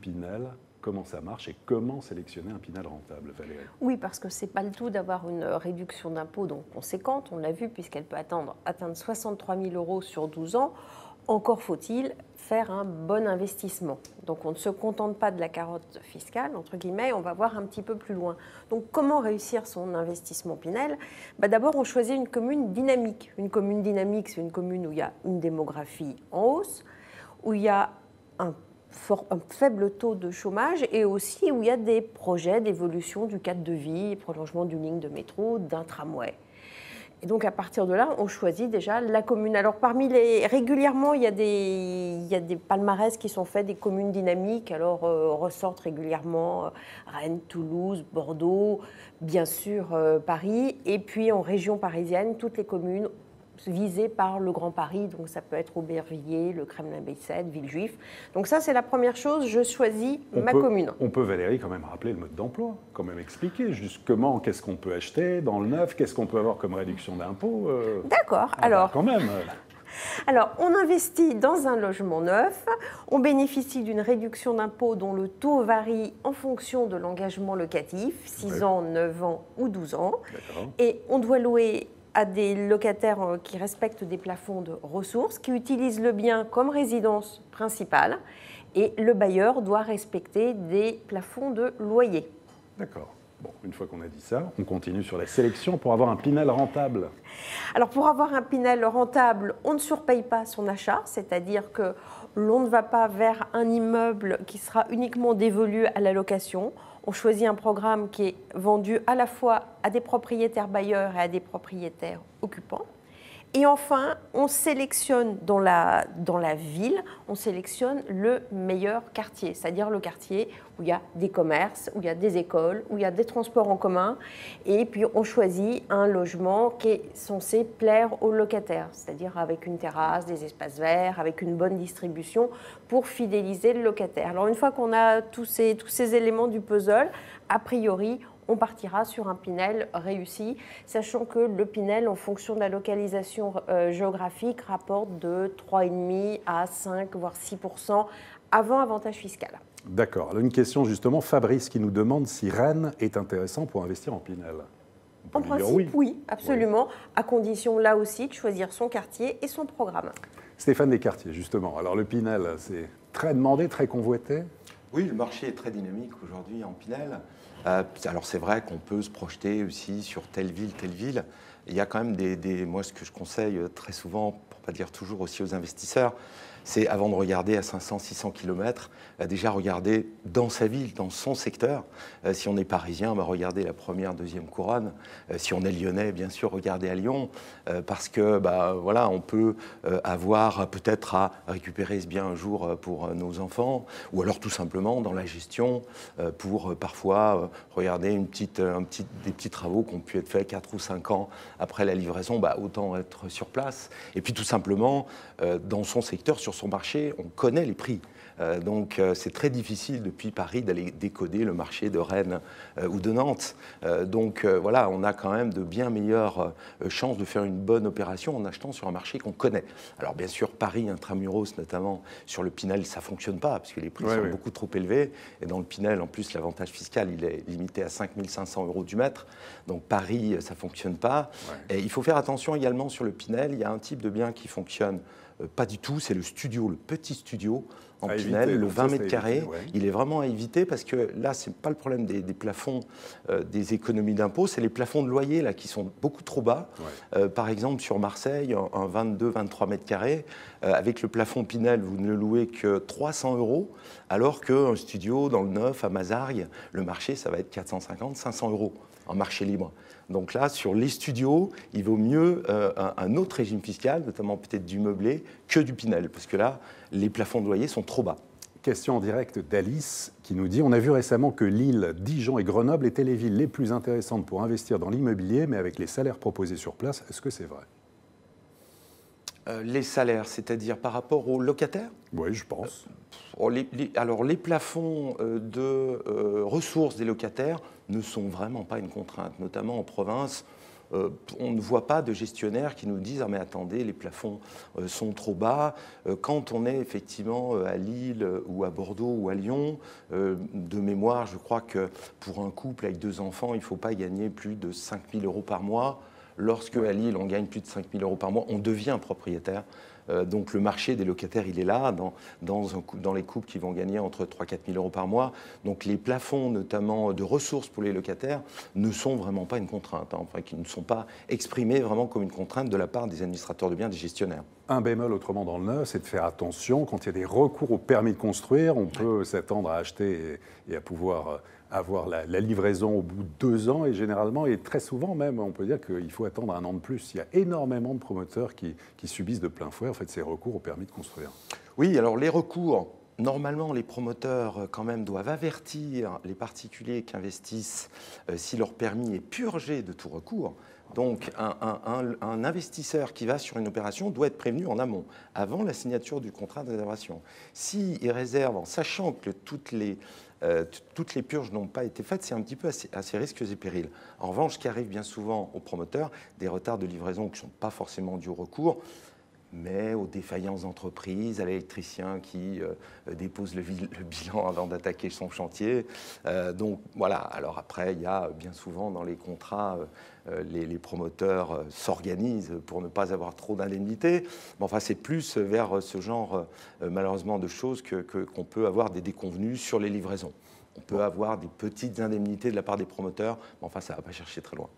Pinel, comment ça marche et comment sélectionner un Pinel rentable, Valérie? Oui, parce que ce n'est pas le tout d'avoir une réduction d'impôt donc conséquente, on l'a vu, puisqu'elle peut atteindre 63 000 € sur 12 ans. Encore faut-il faire un bon investissement. Donc on ne se contente pas de la carotte fiscale, entre guillemets, on va voir un petit peu plus loin. Donc comment réussir son investissement Pinel? D'abord, on choisit une commune dynamique. Une commune dynamique, c'est une commune où il y a une démographie en hausse, où il y a un faible taux de chômage et aussi où il y a des projets d'évolution du cadre de vie, prolongement d'une ligne de métro, d'un tramway. Et donc, à partir de là, on choisit déjà la commune. Alors, régulièrement, il y a des palmarès qui sont faits, des communes dynamiques. Alors, ressortent régulièrement Rennes, Toulouse, Bordeaux, bien sûr Paris. Et puis, en région parisienne, toutes les communes visées par le Grand Paris. Donc, ça peut être Aubervilliers, le Kremlin-Bicêtre, Villejuif. Donc, ça, c'est la première chose. Je choisis ma commune. On peut, Valérie, quand même rappeler le mode d'emploi, quand même expliquer justement qu'est-ce qu'on peut acheter dans le neuf, qu'est-ce qu'on peut avoir comme réduction d'impôt. D'accord. Alors, quand même. Alors, on investit dans un logement neuf, on bénéficie d'une réduction d'impôt dont le taux varie en fonction de l'engagement locatif, 6 ans, 9 ans ou 12 ans. Et on doit louer à des locataires qui respectent des plafonds de ressources, qui utilisent le bien comme résidence principale, et le bailleur doit respecter des plafonds de loyer. D'accord. Bon, une fois qu'on a dit ça, on continue sur la sélection pour avoir un Pinel rentable. Alors, pour avoir un Pinel rentable, on ne surpaye pas son achat, c'est-à-dire que l'on ne va pas vers un immeuble qui sera uniquement dévolu à la location. On choisit un programme qui est vendu à la fois à des propriétaires bailleurs et à des propriétaires occupants. Et enfin, on sélectionne dans la ville, on sélectionne le meilleur quartier, c'est-à-dire le quartier où il y a des commerces, où il y a des écoles, où il y a des transports en commun. Et puis, on choisit un logement qui est censé plaire aux locataires, c'est-à-dire avec une terrasse, des espaces verts, avec une bonne distribution pour fidéliser le locataire. Alors, une fois qu'on a tous ces éléments du puzzle, a priori, on partira sur un Pinel réussi, sachant que le Pinel, en fonction de la localisation géographique, rapporte de 3,5 à 5, voire 6% avant avantage fiscal. D'accord. Alors une question justement, Fabrice qui nous demande si Rennes est intéressant pour investir en Pinel. En principe, oui, absolument, à condition là aussi de choisir son quartier et son programme. Stéphane Descartiers, justement. Alors le Pinel, c'est très demandé, très convoité? Oui, le marché est très dynamique aujourd'hui en Pinel. Alors c'est vrai qu'on peut se projeter aussi sur telle ville. Il y a quand même moi ce que je conseille très souvent, pour ne pas dire toujours aussi aux investisseurs, c'est avant de regarder à 500-600 km, déjà regarder dans sa ville, dans son secteur. Si on est parisien, regarder la première, deuxième couronne. Si on est lyonnais, bien sûr, regarder à Lyon, parce que voilà, on peut avoir peut-être à récupérer ce bien un jour pour nos enfants, ou alors tout simplement dans la gestion pour parfois regarder des petits travaux qui ont pu être faits 4 ou 5 ans après la livraison, autant être sur place. Et puis tout simplement, dans son secteur, sur son marché, on connaît les prix. Donc c'est très difficile depuis Paris d'aller décoder le marché de Rennes ou de Nantes. Donc voilà, on a quand même de bien meilleures chances de faire une bonne opération en achetant sur un marché qu'on connaît. Alors bien sûr, Paris, intramuros notamment, sur le Pinel, ça ne fonctionne pas parce que les prix sont beaucoup trop élevés. Et dans le Pinel, en plus, l'avantage fiscal, il est limité à 5 500 € du mètre. Donc Paris, ça ne fonctionne pas. Et il faut faire attention également sur le Pinel, il y a un type de bien qui fonctionne pas du tout, c'est le studio, le petit studio en Pinel, le 20 mètres carrés. Il est vraiment à éviter parce que là, ce n'est pas le problème des plafonds des économies d'impôt, c'est les plafonds de loyer là, qui sont beaucoup trop bas. Par exemple, sur Marseille, un 22-23 mètres carrés, avec le plafond Pinel, vous ne le louez que 300 €, alors qu'un studio dans le neuf, à Mazargues, le marché, ça va être 450-500 € en marché libre. Donc là, sur les studios, il vaut mieux un autre régime fiscal, notamment peut-être du meublé, que du Pinel, parce que là, les plafonds de loyer sont trop bas. Question en direct d'Alice qui nous dit « On a vu récemment que Lille, Dijon et Grenoble étaient les villes les plus intéressantes pour investir dans l'immobilier, mais avec les salaires proposés sur place, est-ce que c'est vrai ?» Les salaires, c'est-à-dire par rapport aux locataires ? Oui, je pense. Alors, les plafonds de ressources des locataires ne sont vraiment pas une contrainte, notamment en province. on ne voit pas de gestionnaires qui nous disent « Ah mais attendez, les plafonds sont trop bas ». Quand on est effectivement à Lille ou à Bordeaux ou à Lyon, de mémoire, je crois que pour un couple avec 2 enfants, il ne faut pas gagner plus de 5 000 € par mois. Lorsque à Lille, on gagne plus de 5 000 € par mois, on devient propriétaire. Donc le marché des locataires, il est là, dans les couples qui vont gagner entre 3 000 et 4 000 € par mois. Donc les plafonds, notamment de ressources pour les locataires, ne sont vraiment pas une contrainte, enfin qui ne sont pas exprimés vraiment comme une contrainte de la part des administrateurs de biens, des gestionnaires. Un bémol autrement dans le neuf, c'est de faire attention, quand il y a des recours au permis de construire, on peut s'attendre à acheter et à pouvoir avoir la livraison au bout de 2 ans, et généralement, et très souvent même, on peut dire qu'il faut attendre 1 an de plus. Il y a énormément de promoteurs qui subissent de plein fouet en fait, ces recours au permis de construire. Oui, alors les recours, normalement, les promoteurs quand même doivent avertir les particuliers qui investissent si leur permis est purgé de tout recours. Donc, un investisseur qui va sur une opération doit être prévenu en amont, avant la signature du contrat de réservation. S'il réserve en sachant que toutes les purges n'ont pas été faites, c'est un petit peu assez risques et périls. En revanche, ce qui arrive bien souvent aux promoteurs, des retards de livraison qui ne sont pas forcément dus au recours, mais aux défaillances d'entreprise, à l'électricien qui dépose le bilan avant d'attaquer son chantier. Donc voilà, alors après, il y a bien souvent dans les contrats, les promoteurs s'organisent pour ne pas avoir trop d'indemnités. Mais enfin, c'est plus vers ce genre, malheureusement, de choses qu'on peut avoir des déconvenues sur les livraisons. On peut avoir des petites indemnités de la part des promoteurs, mais enfin, ça ne va pas chercher très loin.